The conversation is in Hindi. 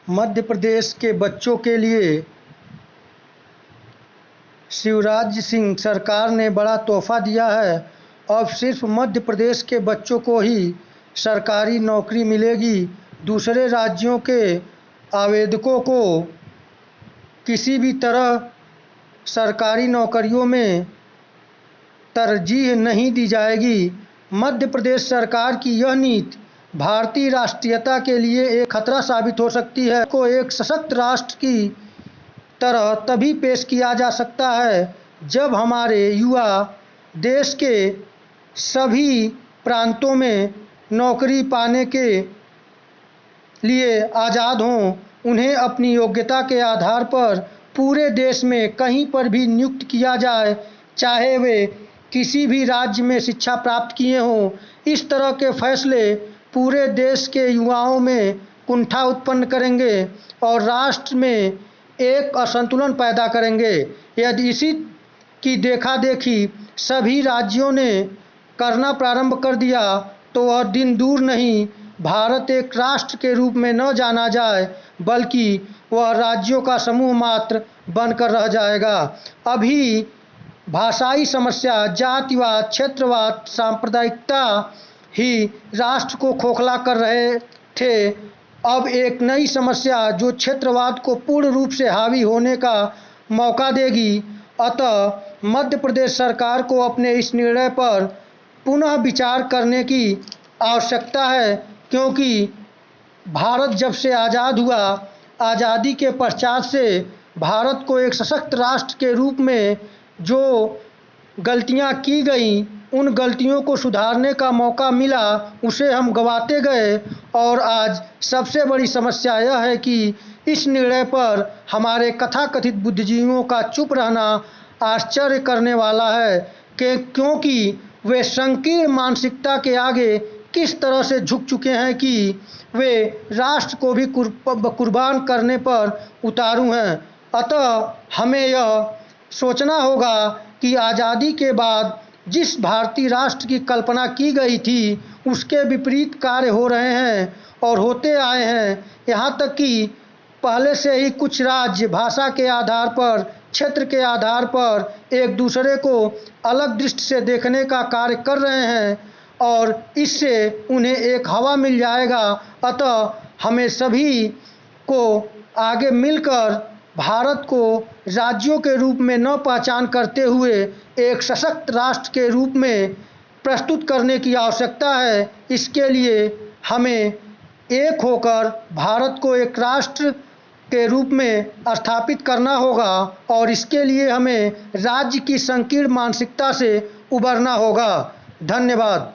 मध्य प्रदेश के बच्चों के लिए शिवराज सिंह सरकार ने बड़ा तोहफा दिया है। अब सिर्फ मध्य प्रदेश के बच्चों को ही सरकारी नौकरी मिलेगी। दूसरे राज्यों के आवेदकों को किसी भी तरह सरकारी नौकरियों में तरजीह नहीं दी जाएगी। मध्य प्रदेश सरकार की यह नीति भारतीय राष्ट्रीयता के लिए एक खतरा साबित हो सकती है। को एक सशक्त राष्ट्र की तरह तभी पेश किया जा सकता है जब हमारे युवा देश के सभी प्रांतों में नौकरी पाने के लिए आज़ाद हों। उन्हें अपनी योग्यता के आधार पर पूरे देश में कहीं पर भी नियुक्त किया जाए, चाहे वे किसी भी राज्य में शिक्षा प्राप्त किए हों। इस तरह के फैसले पूरे देश के युवाओं में कुंठा उत्पन्न करेंगे और राष्ट्र में एक असंतुलन पैदा करेंगे। यदि इसी की देखा-देखी सभी राज्यों ने करना प्रारंभ कर दिया तो वह दिन दूर नहीं, भारत एक राष्ट्र के रूप में न जाना जाए बल्कि वह राज्यों का समूह मात्र बनकर रह जाएगा। अभी भाषाई समस्या, जातिवाद, क्षेत्रवाद, सांप्रदायिकता ही राष्ट्र को खोखला कर रहे थे। अब एक नई समस्या जो क्षेत्रवाद को पूर्ण रूप से हावी होने का मौका देगी। अतः मध्य प्रदेश सरकार को अपने इस निर्णय पर पुनः विचार करने की आवश्यकता है, क्योंकि भारत जब से आज़ाद हुआ, आज़ादी के पश्चात से भारत को एक सशक्त राष्ट्र के रूप में जो गलतियां की गईं, उन गलतियों को सुधारने का मौका मिला, उसे हम गंवाते गए। और आज सबसे बड़ी समस्या यह है कि इस निर्णय पर हमारे कथाकथित बुद्धिजीवियों का चुप रहना आश्चर्य करने वाला है, क्योंकि वे संकीर्ण मानसिकता के आगे किस तरह से झुक चुके हैं कि वे राष्ट्र को भी कुर्बान करने पर उतारू हैं। अतः हमें यह सोचना होगा कि आज़ादी के बाद जिस भारतीय राष्ट्र की कल्पना की गई थी, उसके विपरीत कार्य हो रहे हैं और होते आए हैं। यहाँ तक कि पहले से ही कुछ राज्य भाषा के आधार पर, क्षेत्र के आधार पर एक दूसरे को अलग दृष्टि से देखने का कार्य कर रहे हैं और इससे उन्हें एक हवा मिल जाएगा। अतः हमें सभी को आगे मिलकर भारत को राज्यों के रूप में न पहचान करते हुए एक सशक्त राष्ट्र के रूप में प्रस्तुत करने की आवश्यकता है। इसके लिए हमें एक होकर भारत को एक राष्ट्र के रूप में स्थापित करना होगा और इसके लिए हमें राज्य की संकीर्ण मानसिकता से उबरना होगा। धन्यवाद।